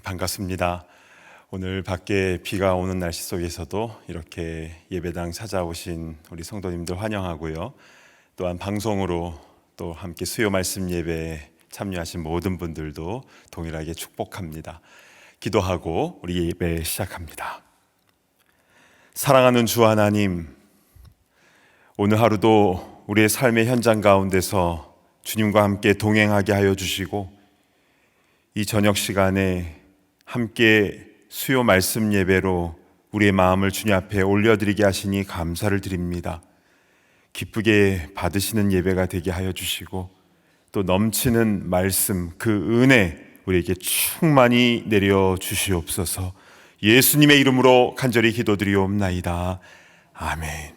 반갑습니다. 오늘 밖에 비가 오는 날씨 속에서도 이렇게 예배당 찾아오신 우리 성도님들 환영하고요. 또한 방송으로 또 함께 수요 말씀 예배에 참여하신 모든 분들도 동일하게 축복합니다. 기도하고 우리 예배 시작합니다. 사랑하는 주 하나님, 오늘 하루도 우리의 삶의 현장 가운데서 주님과 함께 동행하게 하여 주시고, 이 저녁 시간에 함께 수요 말씀 예배로 우리의 마음을 주님 앞에 올려드리게 하시니 감사를 드립니다. 기쁘게 받으시는 예배가 되게 하여 주시고, 또 넘치는 말씀, 그 은혜 우리에게 충만히 내려 주시옵소서. 예수님의 이름으로 간절히 기도드리옵나이다. 아멘.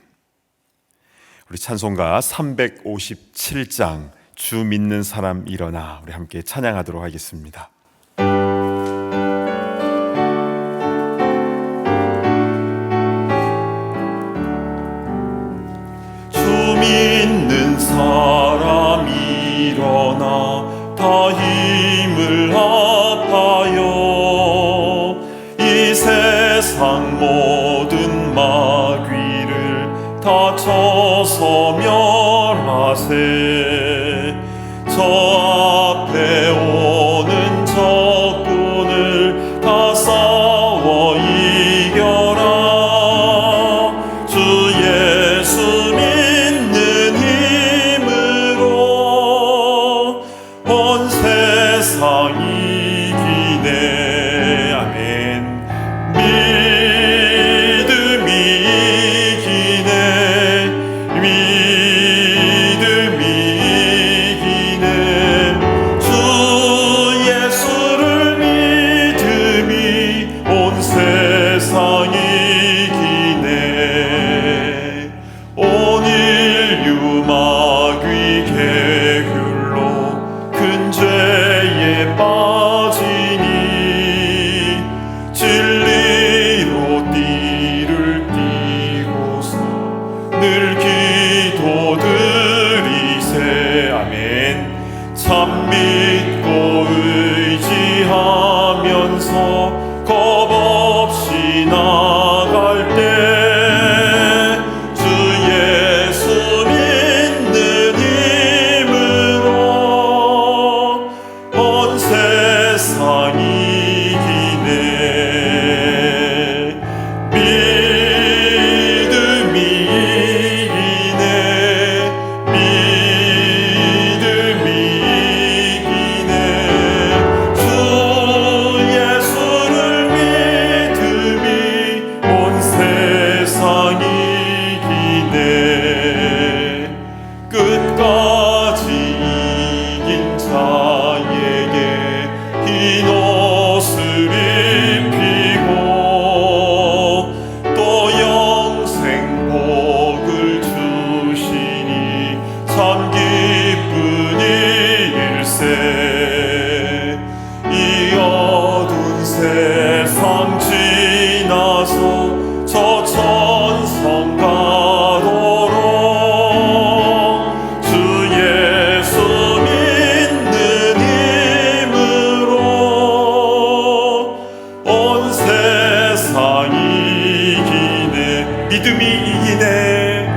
우리 찬송가 357장 주 믿는 사람 일어나, 우리 함께 찬양하도록 하겠습니다. 믿는 사람 일어나 다 힘을 합하여 이 세상 모든 마귀를 다 쳐서 멸하세. 저 앞에 오는 적군을 다 싸워 이겨라. 주 예수 온 세상 이기네. 아멘. 믿음이 이기네. 믿음이 이기네. 주 예수를 믿음이 온 세상 이기네. 온 인류 마귀 개굴로 큰 죄에 빠지니 진리로 띠를 띠고서 늘 기도드리세. 아멘. 참 믿고 의지하면서 겁없이 나갈 때 주 예수 믿는 힘으로 온 세상 이기네. 믿음이 이기네. 믿음이 이기네. 주 예수를 믿음이 온 세상 이기네. 끝까지 이긴 자에게 흰 옷을 입히고 또 영생 복을 주시니 참 기쁜 일세. 이 어두운 세상 지나서 저 천성 가도록 주 예수 믿는 힘으로 온 세상 이기네. 믿음이 이기네.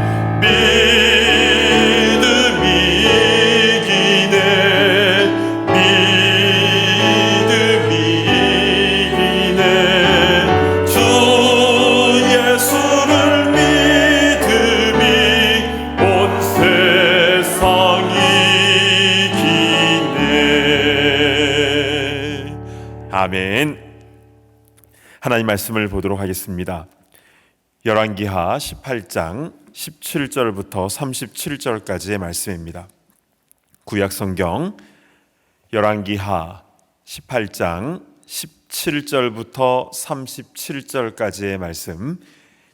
믿음이 이기네. 믿음이 이기네. 주 예수를 믿음이 온 세상 이기네. 아멘. 하나님 말씀을 보도록 하겠습니다. 열왕기하 18장 17절부터 37절까지의 말씀입니다. 구약성경 열왕기하 18장 17절부터 37절까지의 말씀,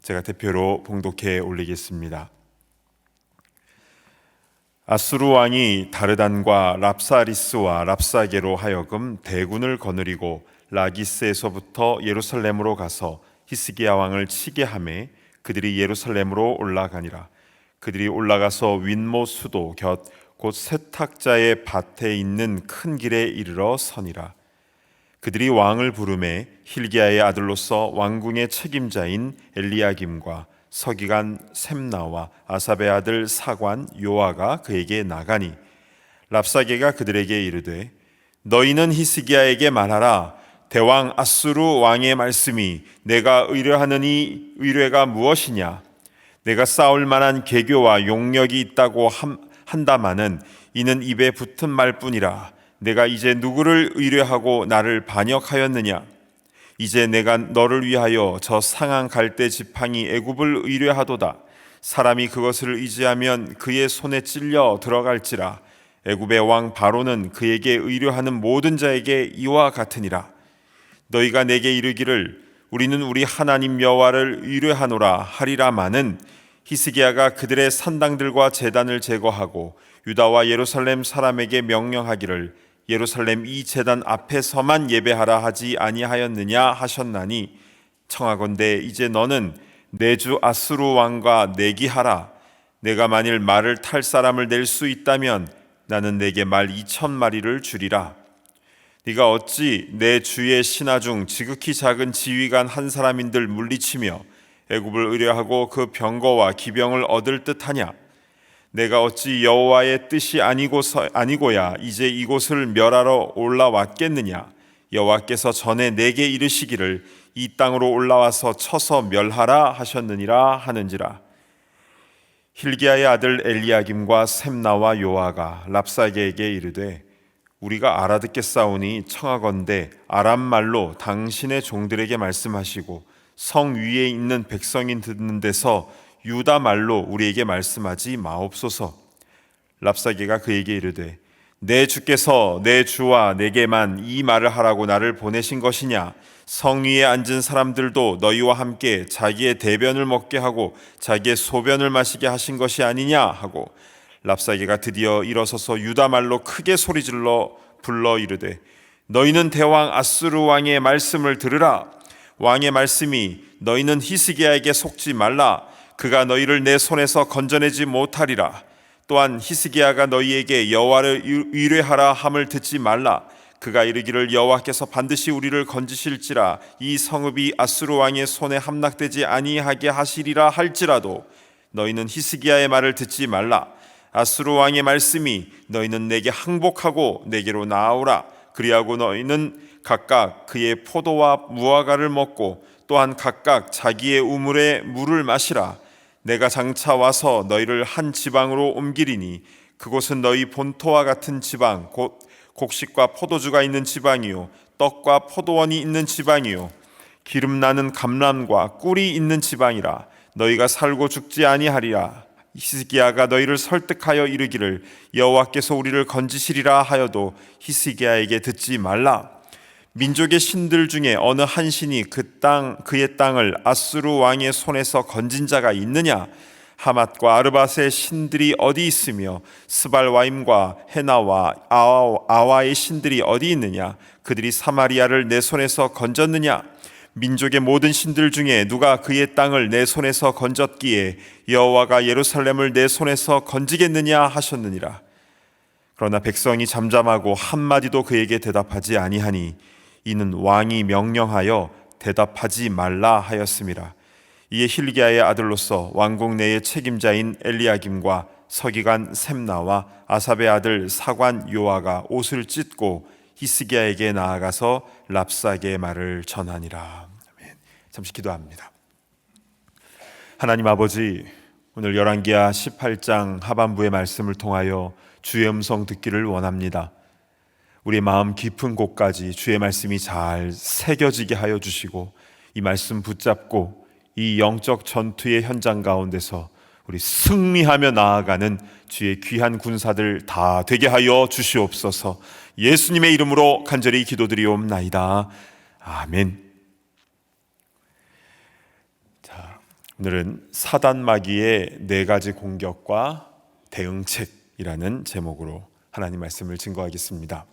제가 대표로 봉독해 올리겠습니다. 아수르 왕이 다르단과 랍사리스와 랍사게로 하여금 대군을 거느리고 라기스에서부터 예루살렘으로 가서 히스기야 왕을 치게 하매 그들이 예루살렘으로 올라가니라. 그들이 올라가서 윗모 수도 곁 곧 세탁자의 밭에 있는 큰 길에 이르러 서니라. 그들이 왕을 부르매 hil기야의 아들로서 왕궁의 책임자인 엘리야김과 서기관 셈나와 아삽의 아들 사관 요아가 그에게 나가니 랍사게가 그들에게 이르되 너희는 히스기야에게 말하라. 대왕 아수르 왕의 말씀이 내가 의뢰하느니 의뢰가 무엇이냐? 내가 싸울 만한 계교와 용력이 있다고 한다마는 이는 입에 붙은 말뿐이라. 내가 이제 누구를 의뢰하고 나를 반역하였느냐? 이제 내가 너를 위하여 저 상한 갈대 지팡이 애굽을 의뢰하도다. 사람이 그것을 의지하면 그의 손에 찔려 들어갈지라. 애굽의 왕 바로는 그에게 의뢰하는 모든 자에게 이와 같으니라. 너희가 내게 이르기를 우리는 우리 하나님 여호와를 의뢰하노라 하리라마는 히스기야가 그들의 산당들과 제단을 제거하고 유다와 예루살렘 사람에게 명령하기를 예루살렘 이 제단 앞에서만 예배하라 하지 아니하였느냐 하셨나니 청하건대 이제 너는 내 주 아수르 왕과 내기하라. 내가 만일 말을 탈 사람을 낼 수 있다면 나는 내게 말 2,000마리를 주리라. 네가 어찌 내 주의 신하 중 지극히 작은 지휘관 한 사람인들 물리치며 애굽을 의뢰하고 그 병거와 기병을 얻을 듯하냐? 내가 어찌 여호와의 뜻이 아니고야 이제 이곳을 멸하러 올라왔겠느냐? 여호와께서 전에 내게 이르시기를 이 땅으로 올라와서 쳐서 멸하라 하셨느니라 하는지라. hil기야의 아들 엘리야김과 셈나와 요아가 랍사게에게 이르되 우리가 알아듣겠사오니 청하건대 아람 말로 당신의 종들에게 말씀하시고 성 위에 있는 백성이 듣는 데서 유다 말로 우리에게 말씀하지 마옵소서. 랍사게가 그에게 이르되 내 주께서 내 주와 내게만 이 말을 하라고 나를 보내신 것이냐? 성 위에 앉은 사람들도 너희와 함께 자기의 대변을 먹게 하고 자기의 소변을 마시게 하신 것이 아니냐 하고 랍사게가 드디어 일어서서 유다 말로 크게 소리질러 불러 이르되 너희는 대왕 아수르 왕의 말씀을 들으라. 왕의 말씀이 너희는 히스기야에게 속지 말라. 그가 너희를 내 손에서 건져내지 못하리라. 또한 히스기야가 너희에게 여호와를 의뢰하라 함을 듣지 말라. 그가 이르기를 여호와께서 반드시 우리를 건지실지라 이 성읍이 아수르 왕의 손에 함락되지 아니하게 하시리라 할지라도 너희는 히스기야의 말을 듣지 말라. 아수르 왕의 말씀이 너희는 내게 항복하고 내게로 나아오라. 그리하고 너희는 각각 그의 포도와 무화과를 먹고 또한 각각 자기의 우물에 물을 마시라. 내가 장차 와서 너희를 한 지방으로 옮기리니 그곳은 너희 본토와 같은 지방 곧 곡식과 포도주가 있는 지방이요 떡과 포도원이 있는 지방이요 기름 나는 감람과 꿀이 있는 지방이라. 너희가 살고 죽지 아니하리라. 히스기야가 너희를 설득하여 이르기를 여호와께서 우리를 건지시리라 하여도 히스기야에게 듣지 말라. 민족의 신들 중에 어느 한 신이 그의 땅을 아수르 왕의 손에서 건진 자가 있느냐? 하맛과 아르밧의 신들이 어디 있으며 스발와임과 헤나와 아와의 신들이 어디 있느냐? 그들이 사마리아를 내 손에서 건졌느냐? 민족의 모든 신들 중에 누가 그의 땅을 내 손에서 건졌기에 여호와가 예루살렘을 내 손에서 건지겠느냐 하셨느니라. 그러나 백성이 잠잠하고 한마디도 그에게 대답하지 아니하니 이는 왕이 명령하여 대답하지 말라 하였음이라. 이에 hil기야의 아들로서 왕궁 내의 책임자인 엘리야김과 서기관 셈나와 아삽의 아들 사관 요아가 옷을 찢고 히스기야에게 나아가서 랍사게의 말을 전하니라. 아멘. 잠시 기도합니다. 하나님 아버지, 오늘 열왕기하 18장 하반부의 말씀을 통하여 주의 음성 듣기를 원합니다. 우리 마음 깊은 곳까지 주의 말씀이 잘 새겨지게 하여 주시고 이 말씀 붙잡고 이 영적 전투의 현장 가운데서 우리 승리하며 나아가는 주의 귀한 군사들 다 되게 하여 주시옵소서. 예수님의 이름으로 간절히 기도드리옵나이다. 아멘. 자, 오늘은 사단 마귀의 4가지 공격과 대응책이라는 제목으로 하나님 말씀을 증거하겠습니다.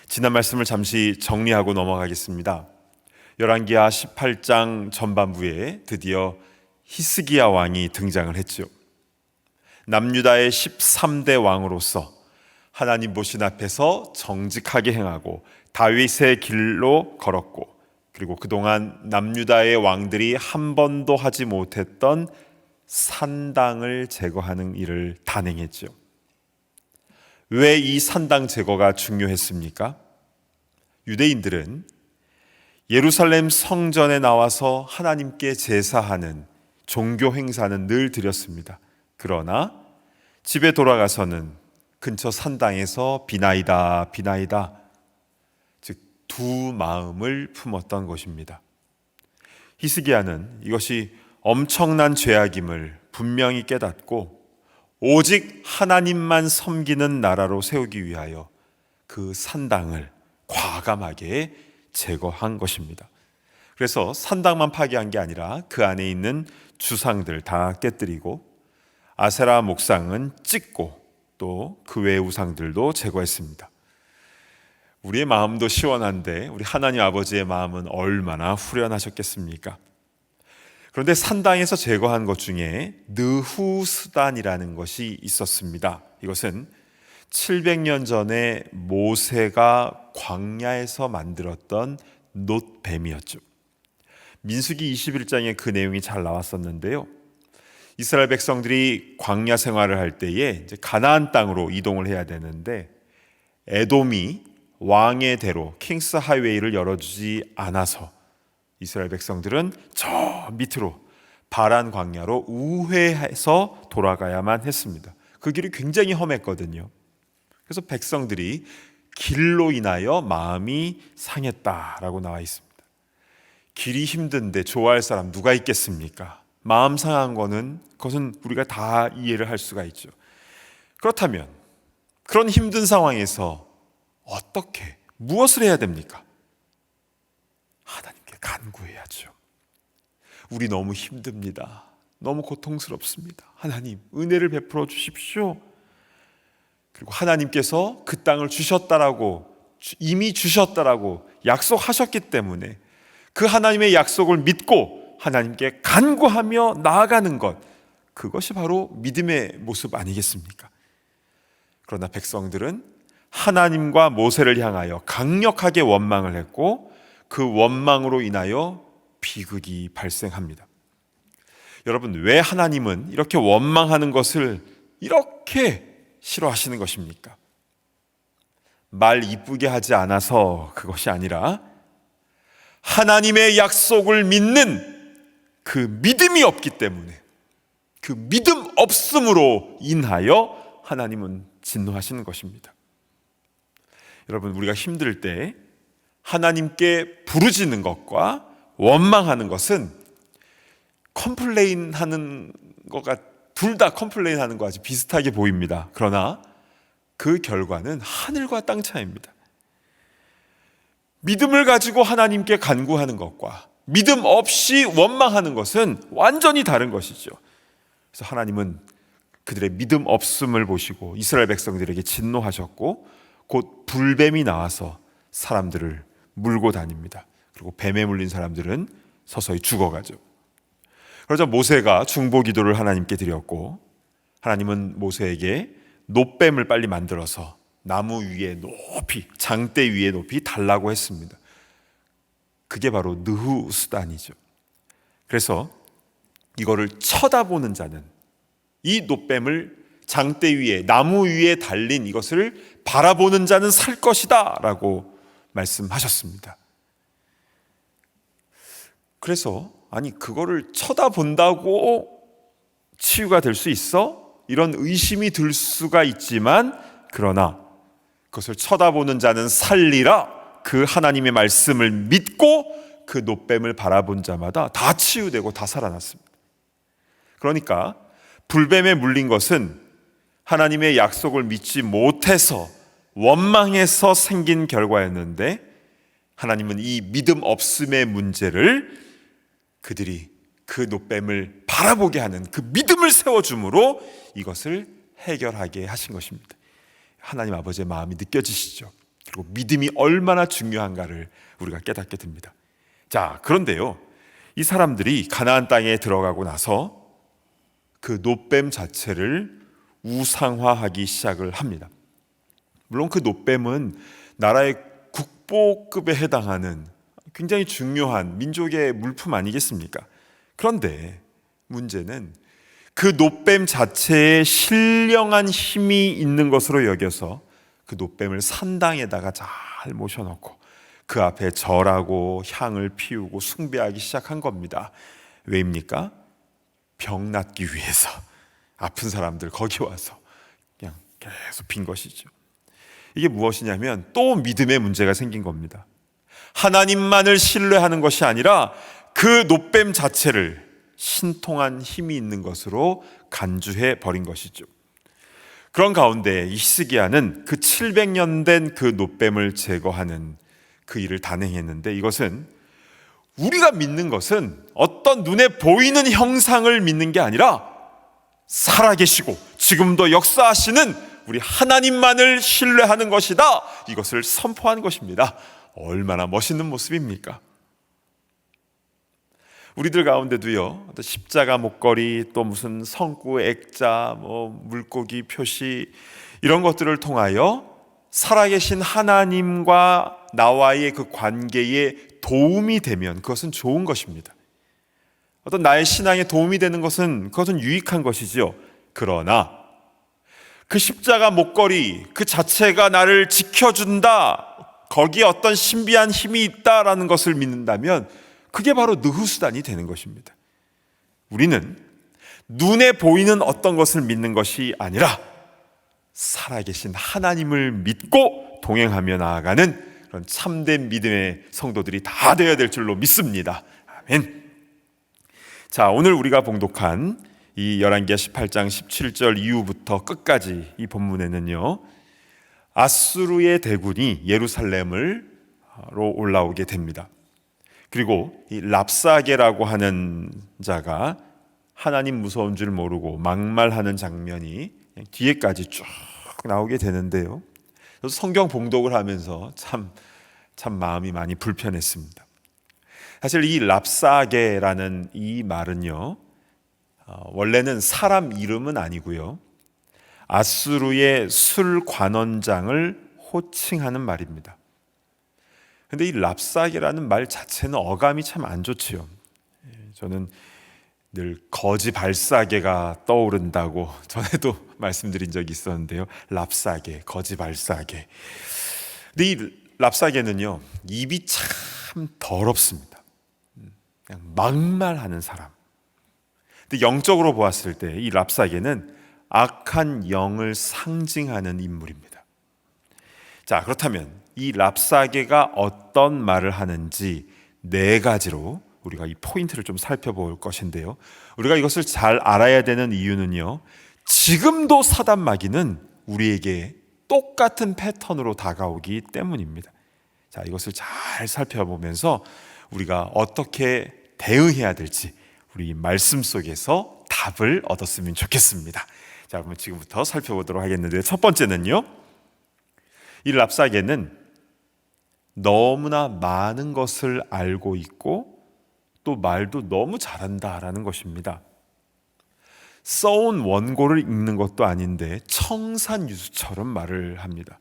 지난 말씀을 잠시 정리하고 넘어가겠습니다. 열왕기하 18장 전반부에 드디어 히스기야 왕이 등장을 했죠. 남유다의 13대 왕으로서 하나님 보신 앞에서 정직하게 행하고 다윗의 길로 걸었고, 그리고 그동안 남유다의 왕들이 한 번도 하지 못했던 산당을 제거하는 일을 단행했죠. 왜 이 산당 제거가 중요했습니까? 유대인들은 예루살렘 성전에 나와서 하나님께 제사하는 종교 행사는 늘 드렸습니다. 그러나 집에 돌아가서는 근처 산당에서 비나이다 비나이다, 즉 두 마음을 품었던 것입니다. 히스기야는 이것이 엄청난 죄악임을 분명히 깨닫고 오직 하나님만 섬기는 나라로 세우기 위하여 그 산당을 과감하게 제거한 것입니다. 그래서 산당만 파괴한 게 아니라 그 안에 있는 주상들 다 깨뜨리고 아세라 목상은 찢고 또 그 외의 우상들도 제거했습니다. 우리의 마음도 시원한데 우리 하나님 아버지의 마음은 얼마나 후련하셨겠습니까? 그런데 산당에서 제거한 것 중에 느후스단이라는 것이 있었습니다. 이것은 700년 전에 모세가 광야에서 만들었던 놋뱀이었죠. 민수기 21장에 그 내용이 잘 나왔었는데요. 이스라엘 백성들이 광야 생활을 할 때에 이제 가나안 땅으로 이동을 해야 되는데 에돔이 왕의 대로 킹스 하이웨이를 열어주지 않아서 이스라엘 백성들은 저 밑으로 바란 광야로 우회해서 돌아가야만 했습니다. 그 길이 굉장히 험했거든요. 그래서 백성들이 길로 인하여 마음이 상했다라고 나와 있습니다. 길이 힘든데 좋아할 사람 누가 있겠습니까? 마음 상한 거는 그것은 우리가 다 이해를 할 수가 있죠. 그렇다면 그런 힘든 상황에서 어떻게 무엇을 해야 됩니까? 하나님께 간구해야죠. 우리 너무 힘듭니다. 너무 고통스럽습니다. 하나님 은혜를 베풀어 주십시오. 그리고 하나님께서 그 땅을 주셨다라고, 이미 주셨다라고 약속하셨기 때문에 그 하나님의 약속을 믿고 하나님께 간구하며 나아가는 것, 그것이 바로 믿음의 모습 아니겠습니까? 그러나 백성들은 하나님과 모세를 향하여 강력하게 원망을 했고 그 원망으로 인하여 비극이 발생합니다. 여러분, 왜 하나님은 이렇게 원망하는 것을 이렇게 싫어하시는 것입니까? 말 이쁘게 하지 않아서 그것이 아니라 하나님의 약속을 믿는 그 믿음이 없기 때문에, 그 믿음 없음으로 인하여 하나님은 진노하시는 것입니다. 여러분, 우리가 힘들 때 하나님께 부르짖는 것과 원망하는 것은 컴플레인 하는 것과 둘 다 컴플레인 하는 것과 아주 비슷하게 보입니다. 그러나 그 결과는 하늘과 땅 차이입니다. 믿음을 가지고 하나님께 간구하는 것과 믿음 없이 원망하는 것은 완전히 다른 것이죠. 그래서 하나님은 그들의 믿음 없음을 보시고 이스라엘 백성들에게 진노하셨고 곧 불뱀이 나와서 사람들을 물고 다닙니다. 그리고 뱀에 물린 사람들은 서서히 죽어가죠. 그러자 모세가 중보 기도를 하나님께 드렸고 하나님은 모세에게 놋뱀을 빨리 만들어서 나무 위에 높이, 장대 위에 높이 달라고 했습니다. 그게 바로 느후스단이죠. 그래서 이거를 쳐다보는 자는, 이 놋뱀을 장대 위에, 나무 위에 달린 이것을 바라보는 자는 살 것이다 라고 말씀하셨습니다. 그래서 아니 그거를 쳐다본다고 치유가 될 수 있어? 이런 의심이 들 수가 있지만, 그러나 그것을 쳐다보는 자는 살리라, 그 하나님의 말씀을 믿고 그 놋뱀을 바라본 자마다 다 치유되고 다 살아났습니다. 그러니까 불뱀에 물린 것은 하나님의 약속을 믿지 못해서 원망해서 생긴 결과였는데, 하나님은 이 믿음 없음의 문제를 그들이 그 놋뱀을 바라보게 하는 그 믿음을 세워줌으로 이것을 해결하게 하신 것입니다. 하나님 아버지의 마음이 느껴지시죠? 그리고 믿음이 얼마나 중요한가를 우리가 깨닫게 됩니다. 자, 그런데요, 이 사람들이 가나안 땅에 들어가고 나서 그 놋뱀 자체를 우상화하기 시작을 합니다. 물론 그 노뱀은 나라의 국보급에 해당하는 굉장히 중요한 민족의 물품 아니겠습니까? 그런데 문제는 그 노뱀 자체에 신령한 힘이 있는 것으로 여겨서 그 노뱀을 산당에다가 잘 모셔놓고 그 앞에 절하고 향을 피우고 숭배하기 시작한 겁니다. 왜입니까? 병 낫기 위해서 아픈 사람들 거기 와서 그냥 계속 빈 것이죠. 이게 무엇이냐면 또 믿음의 문제가 생긴 겁니다. 하나님만을 신뢰하는 것이 아니라 그 노뱀 자체를 신통한 힘이 있는 것으로 간주해 버린 것이죠. 그런 가운데 히스기야는 그 700년 된 그 노뱀을 제거하는 그 일을 단행했는데, 이것은 우리가 믿는 것은 어떤 눈에 보이는 형상을 믿는 게 아니라 살아계시고 지금도 역사하시는 우리 하나님만을 신뢰하는 것이다, 이것을 선포한 것입니다. 얼마나 멋있는 모습입니까? 우리들 가운데도요, 십자가 목걸이, 또 무슨 성구 액자, 물고기 표시, 이런 것들을 통하여 살아계신 하나님과 나와의 그 관계에 도움이 되면 그것은 좋은 것입니다. 어떤 나의 신앙에 도움이 되는 것은 그것은 유익한 것이지요. 그러나 그 십자가 목걸이 그 자체가 나를 지켜준다, 거기에 어떤 신비한 힘이 있다라는 것을 믿는다면 그게 바로 느후수단이 되는 것입니다. 우리는 눈에 보이는 어떤 것을 믿는 것이 아니라 살아계신 하나님을 믿고 동행하며 나아가는 그런 참된 믿음의 성도들이 다 되어야 될 줄로 믿습니다. 아멘. 자, 오늘 우리가 봉독한 이 열왕기하 18장 17절 이후부터 끝까지 이 본문에는요, 아수르의 대군이 예루살렘으로 올라오게 됩니다. 그리고 이 랍사게라고 하는 자가 하나님 무서운 줄 모르고 막말하는 장면이 뒤에까지 쭉 나오게 되는데요, 성경 봉독을 하면서 참 마음이 많이 불편했습니다. 사실 이 랍사게라는 이 말은요, 원래는 사람 이름은 아니고요, 아수르의 술관원장을 호칭하는 말입니다. 근데 이 랍사게라는 말 자체는 어감이 참 안 좋지요. 저는 늘 거지 발사계가 떠오른다고 전에도 말씀드린 적이 있었는데요. 랍사게, 거지 발사게. 근데 이 랍사게는요, 입이 참 더럽습니다. 그냥 막말하는 사람. 근데 영적으로 보았을 때 이 랍사게는 악한 영을 상징하는 인물입니다. 자, 그렇다면 이 랍사게가 어떤 말을 하는지 네 가지로 우리가 이 포인트를 좀 살펴볼 것인데요, 우리가 이것을 잘 알아야 되는 이유는요, 지금도 사단 마귀는 우리에게 똑같은 패턴으로 다가오기 때문입니다. 자, 이것을 잘 살펴보면서 우리가 어떻게 대응해야 될지 우리 말씀 속에서 답을 얻었으면 좋겠습니다. 자, 그러면 지금부터 살펴보도록 하겠는데, 첫 번째는요, 이 랍사게는 너무나 많은 것을 알고 있고 또 말도 너무 잘한다라는 것입니다. 써온 원고를 읽는 것도 아닌데 청산유수처럼 말을 합니다.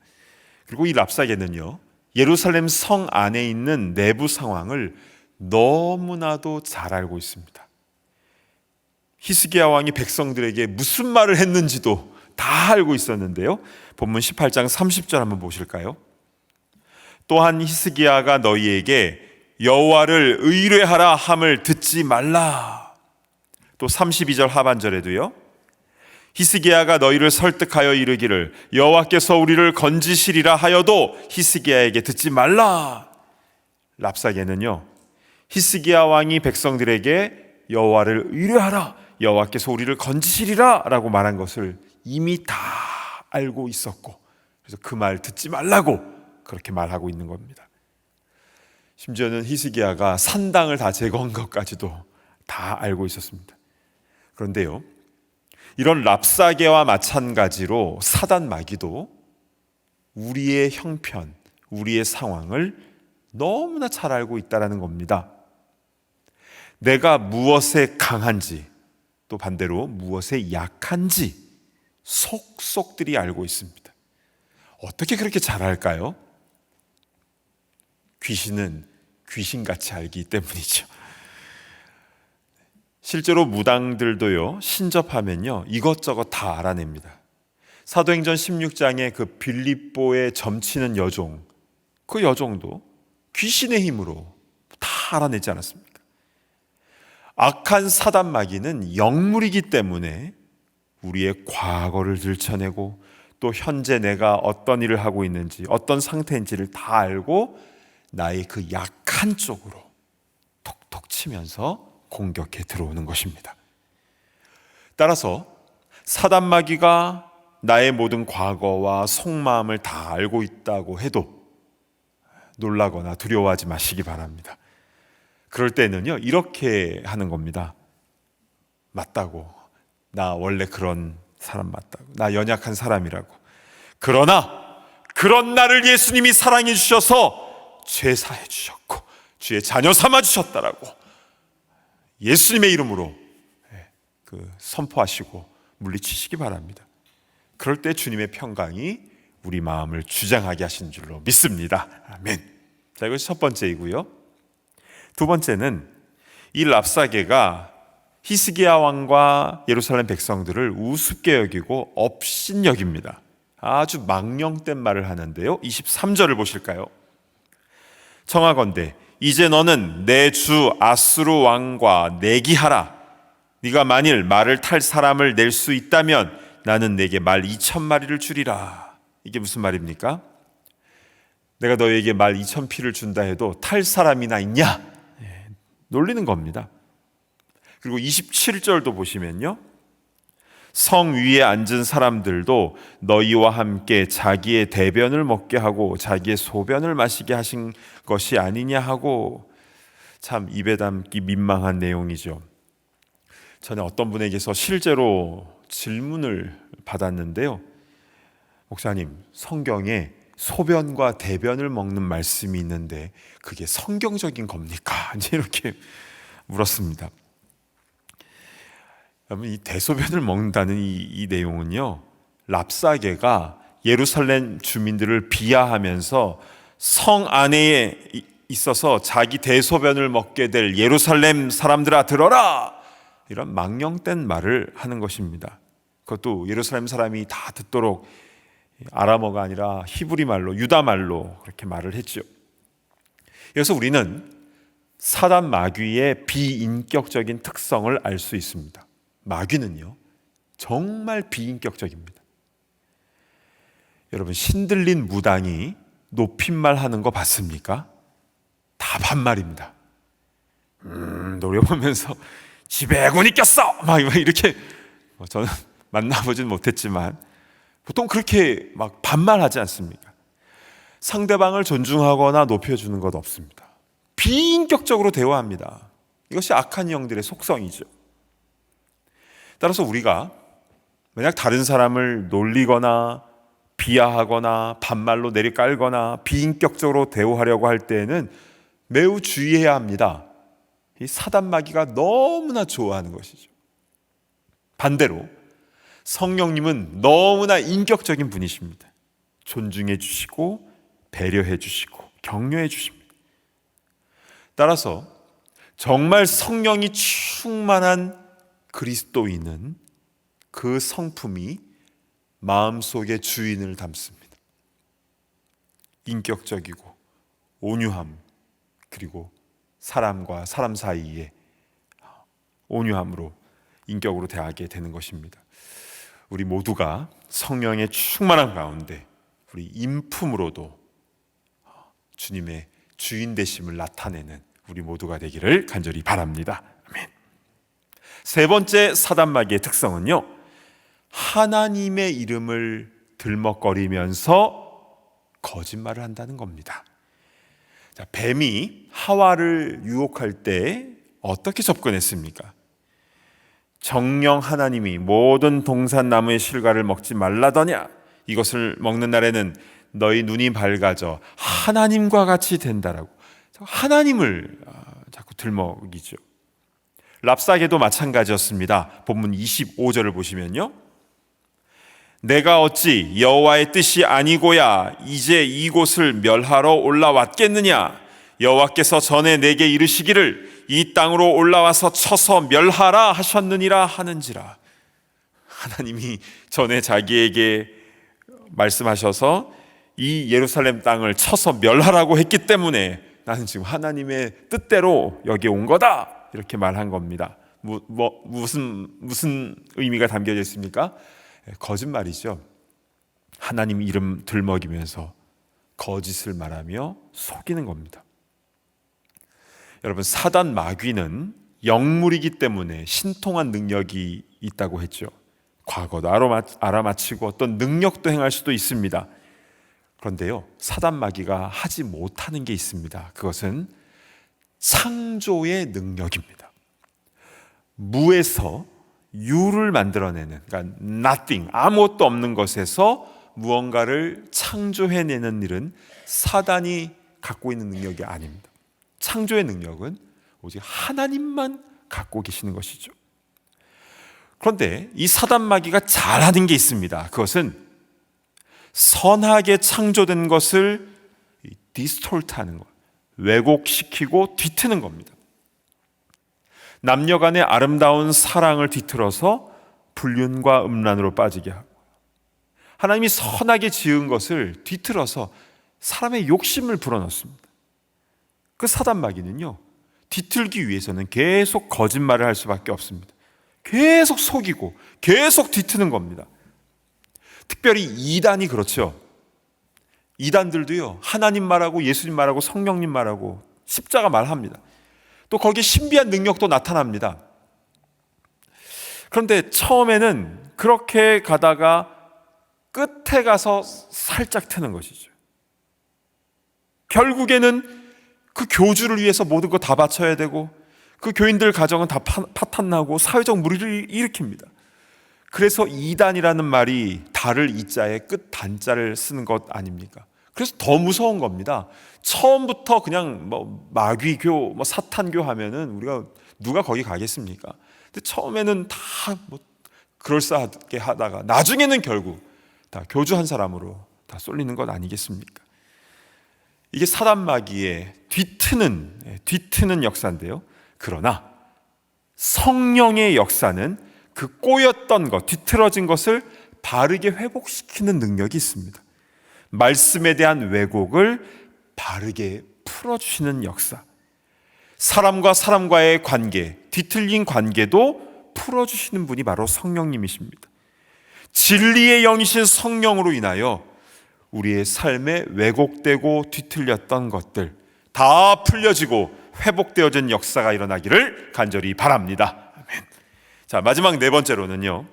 그리고 이 랍사게는요, 예루살렘 성 안에 있는 내부 상황을 너무나도 잘 알고 있습니다. 히스기야 왕이 백성들에게 무슨 말을 했는지도 다 알고 있었는데요, 본문 18장 30절 한번 보실까요? 또한 히스기야가 너희에게 여호와를 의뢰하라 함을 듣지 말라. 또 32절 하반절에도요, 히스기야가 너희를 설득하여 이르기를 여호와께서 우리를 건지시리라 하여도 히스기야에게 듣지 말라. 랍사게는요, 히스기야 왕이 백성들에게 여호와를 의뢰하라, 여호와께서 우리를 건지시리라 라고 말한 것을 이미 다 알고 있었고, 그래서 그 말 듣지 말라고 그렇게 말하고 있는 겁니다. 심지어는 히스기야가 산당을 다 제거한 것까지도 다 알고 있었습니다. 그런데요, 이런 랍사게와 마찬가지로 사단 마귀도 우리의 형편, 우리의 상황을 너무나 잘 알고 있다는 겁니다. 내가 무엇에 강한지, 또 반대로 무엇에 약한지 속속들이 알고 있습니다. 어떻게 그렇게 잘할까요? 귀신은 귀신같이 알기 때문이죠. 실제로 무당들도요, 신접하면요, 이것저것 다 알아냅니다. 사도행전 16장에 그 빌립보에 점치는 여종, 그 여종도 귀신의 힘으로 다 알아내지 않았습니까? 악한 사단 마귀는 영물이기 때문에 우리의 과거를 들춰내고 또 현재 내가 어떤 일을 하고 있는지, 어떤 상태인지를 다 알고 나의 그 약한 쪽으로 톡톡 치면서 공격해 들어오는 것입니다. 따라서 사단 마귀가 나의 모든 과거와 속마음을 다 알고 있다고 해도 놀라거나 두려워하지 마시기 바랍니다. 그럴 때는요, 이렇게 하는 겁니다. 맞다고. 나 원래 그런 사람 맞다고. 나 연약한 사람이라고. 그러나 그런 나를 예수님이 사랑해 주셔서 죄 사해 주셨고 주의 자녀 삼아 주셨다라고 예수님의 이름으로 선포하시고 물리치시기 바랍니다. 그럴 때 주님의 평강이 우리 마음을 주장하게 하신 줄로 믿습니다. 아멘. 자, 이것이 첫 번째이고요. 두 번째는 이 랍사게가 히스기야 왕과 예루살렘 백성들을 우습게 여기고 업신여깁니다. 아주 망령된 말을 하는데요. 23절을 보실까요? 청하건대 이제 너는 내 주 아수르 왕과 내기하라. 네가 만일 말을 탈 사람을 낼 수 있다면 나는 내게 말 2,000마리를 주리라. 이게 무슨 말입니까? 내가 너에게 말 2,000피를 준다 해도 탈 사람이나 있냐? 놀리는 겁니다. 그리고 27절도 보시면요, 성 위에 앉은 사람들도 너희와 함께 자기의 대변을 먹게 하고 자기의 소변을 마시게 하신 것이 아니냐 하고, 참 입에 담기 민망한 내용이죠. 전에 어떤 분에게서 실제로 질문을 받았는데요, 목사님, 성경에 소변과 대변을 먹는 말씀이 있는데 그게 성경적인 겁니까? 이제 이렇게 물었습니다. 여러분, 이 대소변을 먹는다는 이 내용은요, 랍사게가 예루살렘 주민들을 비하하면서 성 안에 있어서 자기 대소변을 먹게 될 예루살렘 사람들아 들어라, 이런 망령된 말을 하는 것입니다. 그것도 예루살렘 사람이 다 듣도록 아람어가 아니라 히브리 말로, 유다 말로 그렇게 말을 했죠. 그래서 우리는 사단 마귀의 비인격적인 특성을 알 수 있습니다. 마귀는요, 정말 비인격적입니다. 여러분, 신들린 무당이 높임말 하는 거 봤습니까? 다 반말입니다. 노려보면서 집에 애군이 꼈어! 막 이렇게, 저는 만나보진 못했지만 보통 그렇게 막 반말하지 않습니까? 상대방을 존중하거나 높여주는 것 없습니다. 비인격적으로 대화합니다. 이것이 악한 영들의 속성이죠. 따라서 우리가 만약 다른 사람을 놀리거나 비하하거나 반말로 내리깔거나 비인격적으로 대우하려고 할 때에는 매우 주의해야 합니다. 이 사단 마귀가 너무나 좋아하는 것이죠. 반대로 성령님은 너무나 인격적인 분이십니다. 존중해 주시고 배려해 주시고 격려해 주십니다. 따라서 정말 성령이 충만한 그리스도인은 그 성품이 마음속에 주인을 담습니다. 인격적이고 온유함, 그리고 사람과 사람 사이에 온유함으로 인격으로 대하게 되는 것입니다. 우리 모두가 성령의 충만한 가운데 우리 인품으로도 주님의 주인 되심을 나타내는 우리 모두가 되기를 간절히 바랍니다. 아멘. 세 번째 사단 마귀의 특성은요, 하나님의 이름을 들먹거리면서 거짓말을 한다는 겁니다. 자, 뱀이 하와를 유혹할 때 어떻게 접근했습니까? 정녕 하나님이 모든 동산나무의 실과를 먹지 말라더냐? 이것을 먹는 날에는 너희 눈이 밝아져 하나님과 같이 된다라고 하나님을 자꾸 들먹이죠. 랍사게도 마찬가지였습니다. 본문 25절을 보시면요, 내가 어찌 여호와의 뜻이 아니고야 이제 이곳을 멸하러 올라왔겠느냐? 여호와께서 전에 내게 이르시기를 이 땅으로 올라와서 쳐서 멸하라 하셨느니라 하는지라. 하나님이 전에 자기에게 말씀하셔서 이 예루살렘 땅을 쳐서 멸하라고 했기 때문에 나는 지금 하나님의 뜻대로 여기에 온 거다, 이렇게 말한 겁니다. 무슨 의미가 담겨져 있습니까? 거짓말이죠. 하나님 이름 들먹이면서 거짓을 말하며 속이는 겁니다. 여러분, 사단 마귀는 영물이기 때문에 신통한 능력이 있다고 했죠. 과거도 알아맞히고 어떤 능력도 행할 수도 있습니다. 그런데요, 사단 마귀가 하지 못하는 게 있습니다. 그것은 창조의 능력입니다. 무에서 유를 만들어내는, 그러니까 nothing, 아무것도 없는 것에서 무언가를 창조해내는 일은 사단이 갖고 있는 능력이 아닙니다. 창조의 능력은 오직 하나님만 갖고 계시는 것이죠. 그런데 이 사단 마귀가 잘하는 게 있습니다. 그것은 선하게 창조된 것을 디스톨트하는 것, 왜곡시키고 뒤트는 겁니다. 남녀 간의 아름다운 사랑을 뒤틀어서 불륜과 음란으로 빠지게 하고, 하나님이 선하게 지은 것을 뒤틀어서 사람의 욕심을 불어넣습니다. 그 사단 마귀는요, 뒤틀기 위해서는 계속 거짓말을 할 수밖에 없습니다. 계속 속이고 계속 뒤트는 겁니다. 특별히 이단이 그렇죠. 이단들도요, 하나님 말하고 예수님 말하고 성령님 말하고 십자가 말합니다. 또 거기에 신비한 능력도 나타납니다. 그런데 처음에는 그렇게 가다가 끝에 가서 살짝 트는 것이죠. 결국에는 그 교주를 위해서 모든 거 다 바쳐야 되고, 그 교인들 가정은 다 파탄나고 사회적 무리를 일으킵니다. 그래서 이단이라는 말이 달을 이자에 끝 단자를 쓰는 것 아닙니까? 그래서 더 무서운 겁니다. 처음부터 그냥 마귀교, 사탄교 하면은 우리가 누가 거기 가겠습니까? 근데 처음에는 다 그럴싸하게 하다가 나중에는 결국 다 교주 한 사람으로 다 쏠리는 것 아니겠습니까? 이게 사단 마귀의 뒤트는 역사인데요. 그러나 성령의 역사는 그 꼬였던 것, 뒤틀어진 것을 바르게 회복시키는 능력이 있습니다. 말씀에 대한 왜곡을 바르게 풀어주시는 역사, 사람과 사람과의 관계, 뒤틀린 관계도 풀어주시는 분이 바로 성령님이십니다. 진리의 영이신 성령으로 인하여 우리의 삶에 왜곡되고 뒤틀렸던 것들 다 풀려지고 회복되어진 역사가 일어나기를 간절히 바랍니다. 아멘. 자, 마지막 네 번째로는요,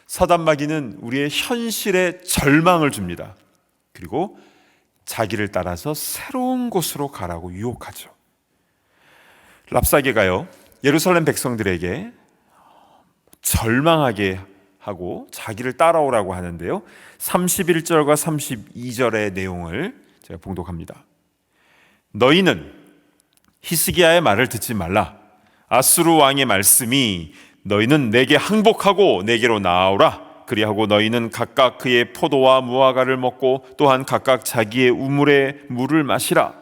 사단 마귀는 우리의 현실에 절망을 줍니다. 그리고 자기를 따라서 새로운 곳으로 가라고 유혹하죠. 랍사게가요, 예루살렘 백성들에게 절망하게 하고 자기를 따라오라고 하는데요, 31절과 32절의 내용을 제가 봉독합니다. 너희는 히스기야의 말을 듣지 말라. 아수르 왕의 말씀이 너희는 내게 항복하고 내게로 나아오라. 그리하고 너희는 각각 그의 포도와 무화과를 먹고 또한 각각 자기의 우물에 물을 마시라.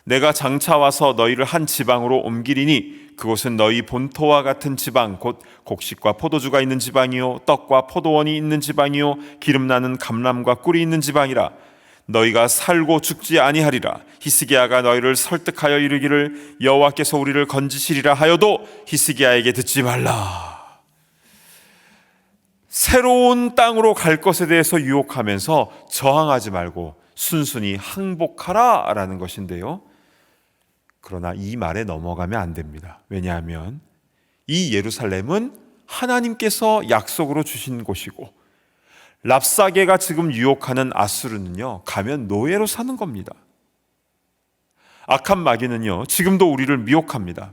내가 장차 와서 너희를 한 지방으로 옮기리니 그곳은 너희 본토와 같은 지방, 곧 곡식과 포도주가 있는 지방이요 떡과 포도원이 있는 지방이요 기름나는 감람과 꿀이 있는 지방이라. 너희가 살고 죽지 아니하리라. 히스기야가 너희를 설득하여 이르기를 여호와께서 우리를 건지시리라 하여도 히스기야에게 듣지 말라. 새로운 땅으로 갈 것에 대해서 유혹하면서 저항하지 말고 순순히 항복하라 라는 것인데요, 그러나 이 말에 넘어가면 안 됩니다. 왜냐하면 이 예루살렘은 하나님께서 약속으로 주신 곳이고, 랍사게가 지금 유혹하는 아수르는요, 가면 노예로 사는 겁니다. 악한 마귀는요, 지금도 우리를 미혹합니다.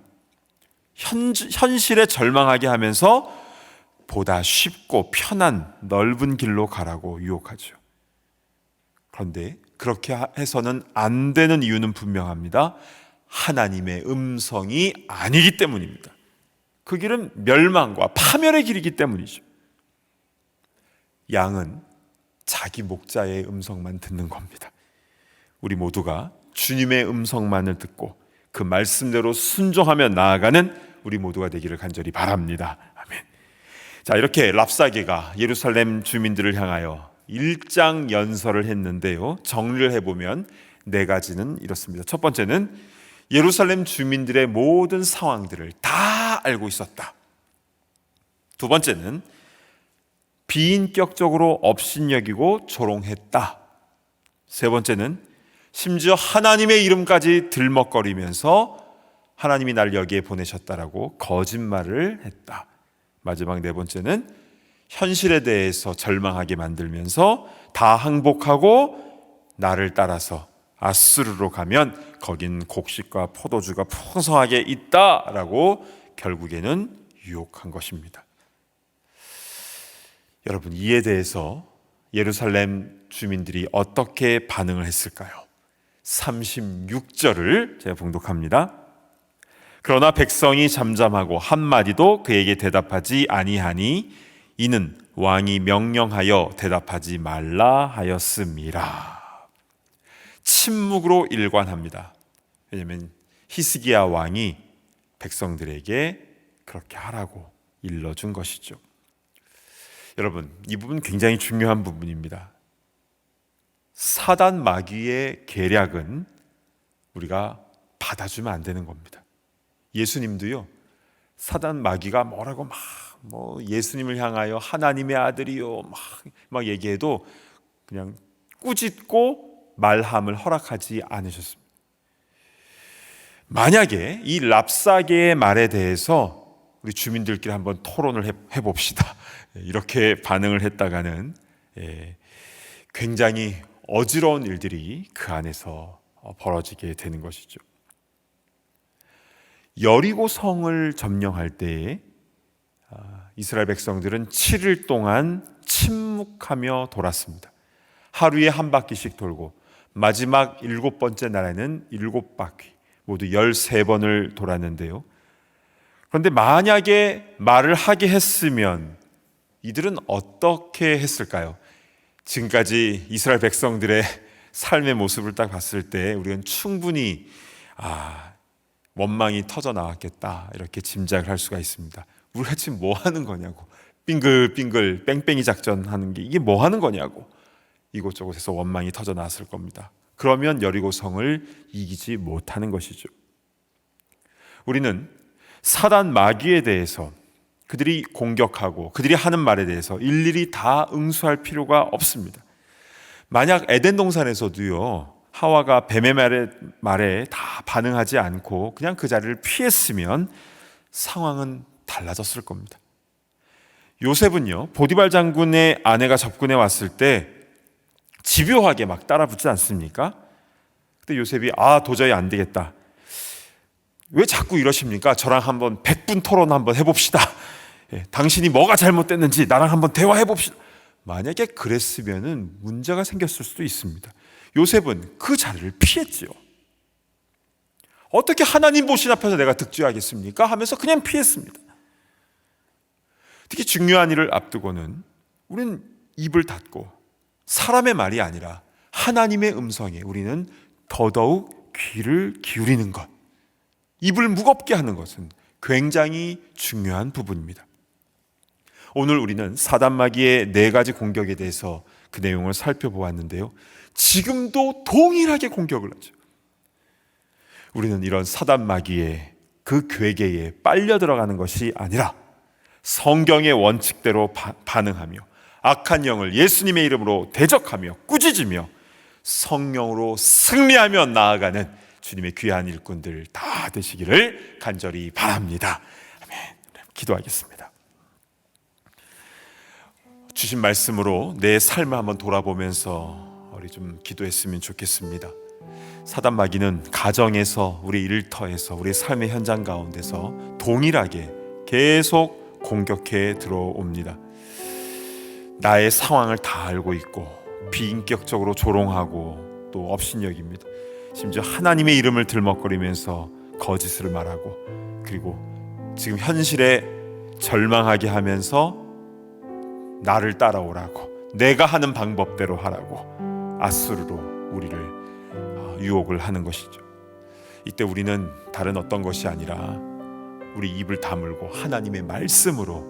현실에 절망하게 하면서 보다 쉽고 편한 넓은 길로 가라고 유혹하죠. 그런데 그렇게 해서는 안 되는 이유는 분명합니다. 하나님의 음성이 아니기 때문입니다. 그 길은 멸망과 파멸의 길이기 때문이죠. 양은 자기 목자의 음성만 듣는 겁니다. 우리 모두가 주님의 음성만을 듣고 그 말씀대로 순종하며 나아가는 우리 모두가 되기를 간절히 바랍니다. 아멘. 자, 이렇게 랍사게가 예루살렘 주민들을 향하여 일장 연설을 했는데요, 정리를 해보면 네 가지는 이렇습니다. 첫 번째는 예루살렘 주민들의 모든 상황들을 다 알고 있었다. 두 번째는 비인격적으로 업신여기고 조롱했다. 세 번째는 심지어 하나님의 이름까지 들먹거리면서 하나님이 날 여기에 보내셨다라고 거짓말을 했다. 마지막 네 번째는 현실에 대해서 절망하게 만들면서 다 항복하고 나를 따라서 아수르로 가면 거긴 곡식과 포도주가 풍성하게 있다라고 결국에는 유혹한 것입니다. 여러분, 이에 대해서 예루살렘 주민들이 어떻게 반응을 했을까요? 36절을 제가 봉독합니다. 그러나 백성이 잠잠하고 한마디도 그에게 대답하지 아니하니 이는 왕이 명령하여 대답하지 말라 하였음이라. 침묵으로 일관합니다. 왜냐하면 히스기야 왕이 백성들에게 그렇게 하라고 일러준 것이죠. 여러분, 이 부분 굉장히 중요한 부분입니다. 사단 마귀의 계략은 우리가 받아주면 안 되는 겁니다. 예수님도요, 사단 마귀가 뭐라고 예수님을 향하여 하나님의 아들이요 막 얘기해도 그냥 꾸짖고 말함을 허락하지 않으셨습니다. 만약에 이 랍사게의 말에 대해서 우리 주민들끼리 한번 토론을 해봅시다. 이렇게 반응을 했다가는 굉장히 어지러운 일들이 그 안에서 벌어지게 되는 것이죠. 여리고 성을 점령할 때에 이스라엘 백성들은 7일 동안 침묵하며 돌았습니다. 하루에 한 바퀴씩 돌고 마지막 7번째 날에는 7바퀴, 모두 13번을 돌았는데요. 그런데 만약에 말을 하게 했으면 이들은 어떻게 했을까요? 지금까지 이스라엘 백성들의 삶의 모습을 딱 봤을 때 우리는 충분히 원망이 터져 나왔겠다, 이렇게 짐작을 할 수가 있습니다. 우리가 지금 뭐 하는 거냐고, 빙글빙글 뺑뺑이 작전하는 게 이게 뭐 하는 거냐고 이곳저곳에서 원망이 터져 나왔을 겁니다. 그러면 여리고성을 이기지 못하는 것이죠. 우리는 사단 마귀에 대해서, 그들이 공격하고 그들이 하는 말에 대해서 일일이 다 응수할 필요가 없습니다. 만약 에덴 동산에서도요, 하와가 뱀의 말에 다 반응하지 않고 그냥 그 자리를 피했으면 상황은 달라졌을 겁니다. 요셉은요, 보디발 장군의 아내가 접근해 왔을 때 집요하게 막 따라붙지 않습니까? 근데 요셉이 도저히 안 되겠다. 왜 자꾸 이러십니까? 저랑 한번 100분 토론 한번 해봅시다. 당신이 뭐가 잘못됐는지 나랑 한번 대화해봅시다. 만약에 그랬으면 문제가 생겼을 수도 있습니다. 요셉은 그 자리를 피했지요. 어떻게 하나님 보신 앞에서 내가 득죄하겠습니까? 하면서 그냥 피했습니다. 특히 중요한 일을 앞두고는 우리는 입을 닫고 사람의 말이 아니라 하나님의 음성에 우리는 더더욱 귀를 기울이는 것, 입을 무겁게 하는 것은 굉장히 중요한 부분입니다. 오늘 우리는 사단 마귀의 4가지 공격에 대해서 그 내용을 살펴보았는데요, 지금도 동일하게 공격을 하죠. 우리는 이런 사단 마귀의 그 괴계에 빨려 들어가는 것이 아니라 성경의 원칙대로 반응하며 악한 영을 예수님의 이름으로 대적하며 꾸짖으며 성령으로 승리하며 나아가는 주님의 귀한 일꾼들 다 되시기를 간절히 바랍니다. 아멘. 기도하겠습니다. 주신 말씀으로 내 삶을 한번 돌아보면서 우리 좀 기도했으면 좋겠습니다. 사단 마귀는 가정에서, 우리 일터에서, 우리 삶의 현장 가운데서 동일하게 계속 공격해 들어옵니다. 나의 상황을 다 알고 있고 비인격적으로 조롱하고 또 업신여깁니다. 심지어 하나님의 이름을 들먹거리면서 거짓을 말하고, 그리고 지금 현실에 절망하게 하면서 나를 따라오라고, 내가 하는 방법대로 하라고 아수르로 우리를 유혹을 하는 것이죠. 이때 우리는 다른 어떤 것이 아니라 우리 입을 다물고 하나님의 말씀으로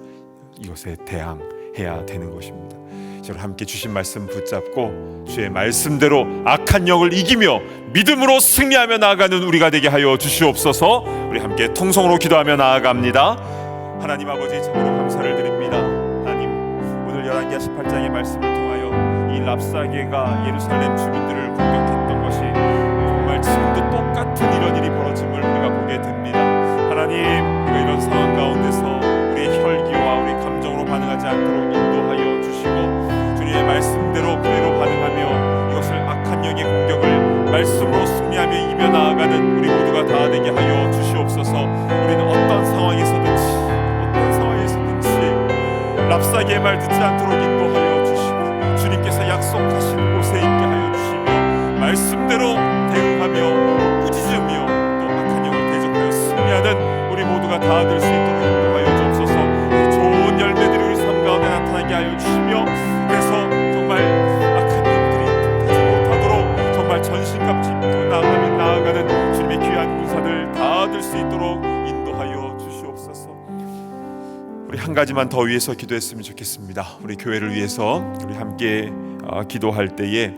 이것에 대항해야 되는 것입니다. 저를 함께 주신 말씀 붙잡고 주의 말씀대로 악한 영을 이기며 믿음으로 승리하며 나아가는 우리가 되게 하여 주시옵소서. 우리 함께 통성으로 기도하며 나아갑니다. 하나님 아버지, 참으로 감사를 드립니다. 하나님, 오늘 열왕기하 18장의 말씀을 통하여 이 랍사게가 예루살렘 주민들을 공격했던 것이 정말 지금도 똑같은 이런 일이 벌어짐을 우리가 보게 됩니다. 하나님, 우리가 이런 상황 가운데서 우리의 혈기와 우리 감정으로 반응하지 않도록 인도하여 주시고 주님의 말씀대로 그대로 반응하며 이것을 악한 영의 공격을 말씀으로 승리하며 이겨 나아가는 우리 모두가 다 되게 하여 주시옵소서. 우리는 어떤 상황에서든지 랍사게의 말 듣지 않도록 인도하여 주시고 주님께서 약속하신 곳에 있게 하여 주시며 말씀대로 대응하며 꾸짖으며 또 악한 영을 대적하여 승리하는 우리 모두가 다 될 수 있도록 인도하여 주옵소서. 좋은 열매들이 우리 삶 가운데 나타나게 하여 주시며 그래서 정말 악한 영들이 되지 못하도록 정말 전신갑주 입고 나아가는 주님의 귀한 군사들 다 될 수 있도록 인도하여 주시옵소서. 우리 한 가지만 더 위해서 기도했으면 좋겠습니다. 우리 교회를 위해서 우리 함께 기도할 때에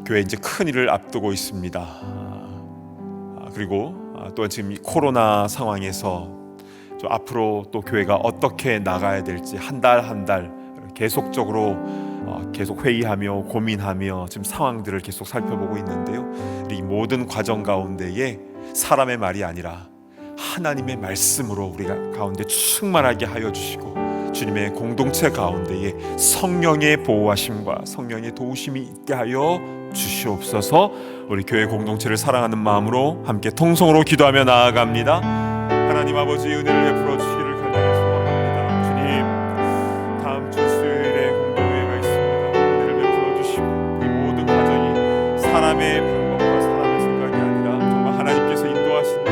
교회 이제 큰 일을 앞두고 있습니다. 그리고 또 지금 이 코로나 상황에서 좀 앞으로 또 교회가 어떻게 나가야 될지 한 달 한 달 계속적으로 계속 회의하며 고민하며 지금 상황들을 계속 살펴보고 있는데요. 이 모든 과정 가운데에 사람의 말이 아니라 하나님의 말씀으로 우리가 가운데 충만하게 하여 주시고 주님의 공동체 가운데에 성령의 보호하심과 성령의 도우심이 있게 하여 주시옵소서. 우리 교회 공동체를 사랑하는 마음으로 함께 통성으로 기도하며 나아갑니다. 하나님 아버지, 은혜를 베풀어 주시기를 간절히 소원합니다. 주님, 다음 주 수요일에 공동회의가 있습니다. 은혜를 베풀어 주시고 이 모든 과정이 사람의 방법과 사람의 생각이 아니라 정말 하나님께서 인도하신 대로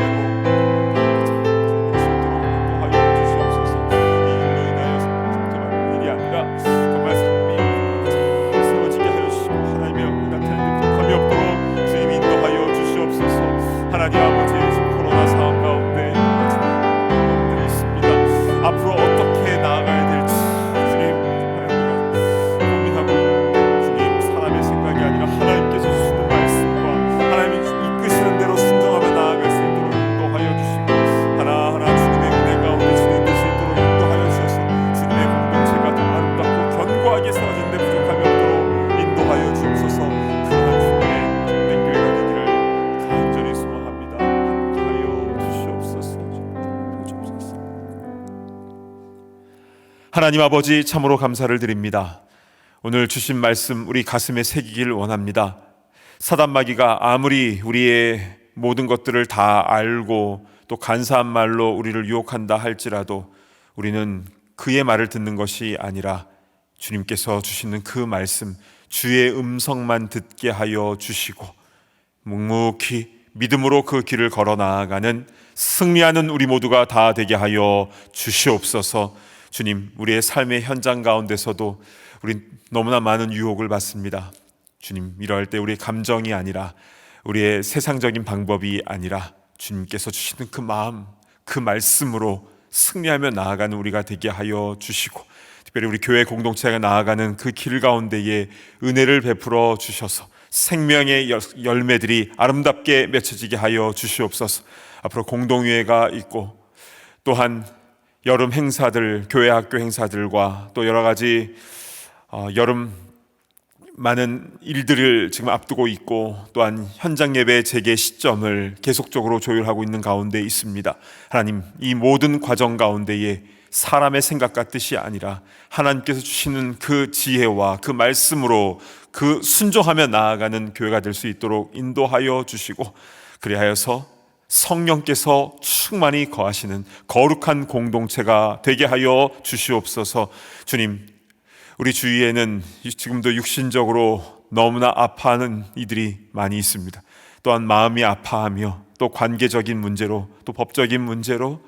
하나님 아버지, 지금 코로나 상황 가운데 분들이 있습니다. 앞으로 어떻게 나아가야 될지 주님 고민하고 있는데 주님, 사람의 생각이 아니라 하나님께서 주시는 말씀과 하나님이 이끄시는 대로 순종하며 나아갈 수 있도록 인도하여 주시고 하나하나 주님의 은혜 가운데 진행될 수 있도록 인도하여 주셔서 주님의 공동체가 더 아름답고 견고하게 세워진 데 부족함이 없도록 인도하여 주옵소서. 그러한 주님의 교회가 되기를 간절히 소망합니다. 하나님 아버지, 참으로 감사를 드립니다. 오늘 주신 말씀 우리 가슴에 새기길 원합니다. 사단마귀가 아무리 우리의 모든 것들을 다 알고 또 간사한 말로 우리를 유혹한다 할지라도 우리는 그의 말을 듣는 것이 아니라 주님께서 주시는 그 말씀, 주의 음성만 듣게 하여 주시고 묵묵히 믿음으로 그 길을 걸어 나아가는 승리하는 우리 모두가 다 되게 하여 주시옵소서. 주님, 우리의 삶의 현장 가운데서도 우리 너무나 많은 유혹을 받습니다. 주님, 이럴 때 우리의 감정이 아니라 우리의 세상적인 방법이 아니라 주님께서 주시는 그 마음, 그 말씀으로 승리하며 나아가는 우리가 되게 하여 주시고 특별히 우리 교회 공동체가 나아가는 그 길 가운데에 은혜를 베풀어 주셔서 생명의 열매들이 아름답게 맺혀지게 하여 주시옵소서. 앞으로 공동회가 있고 또한 여름 행사들, 교회 학교 행사들과 또 여러 가지 여름 많은 일들을 지금 앞두고 있고 또한 현장 예배 재개 시점을 계속적으로 조율하고 있는 가운데 있습니다. 하나님, 이 모든 과정 가운데에 사람의 생각과 뜻이 아니라 하나님께서 주시는 그 지혜와 그 말씀으로 그 순종하며 나아가는 교회가 될 수 있도록 인도하여 주시고 그리하여서 성령께서 충만히 거하시는 거룩한 공동체가 되게 하여 주시옵소서. 주님, 우리 주위에는 지금도 육신적으로 너무나 아파하는 이들이 많이 있습니다. 또한 마음이 아파하며 또 관계적인 문제로 또 법적인 문제로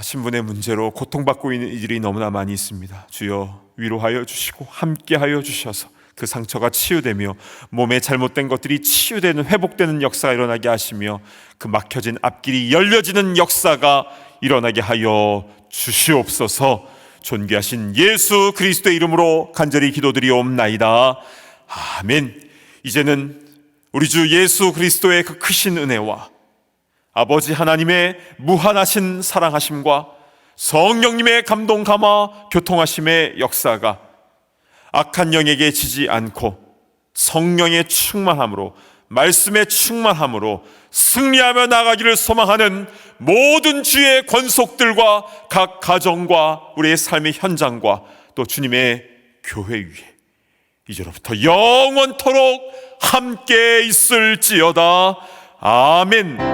신분의 문제로 고통받고 있는 이들이 너무나 많이 있습니다. 주여, 위로하여 주시고 함께하여 주셔서 그 상처가 치유되며 몸에 잘못된 것들이 치유되는, 회복되는 역사가 일어나게 하시며 그 막혀진 앞길이 열려지는 역사가 일어나게 하여 주시옵소서. 존귀하신 예수 그리스도의 이름으로 간절히 기도드리옵나이다. 아멘. 이제는 우리 주 예수 그리스도의 그 크신 은혜와 아버지 하나님의 무한하신 사랑하심과 성령님의 감동 감화 교통하심의 역사가 악한 영에게 지지 않고 성령의 충만함으로, 말씀의 충만함으로 승리하며 나가기를 소망하는 모든 주의 권속들과 각 가정과 우리의 삶의 현장과 또 주님의 교회 위에 이제로부터 영원토록 함께 있을지어다. 아멘.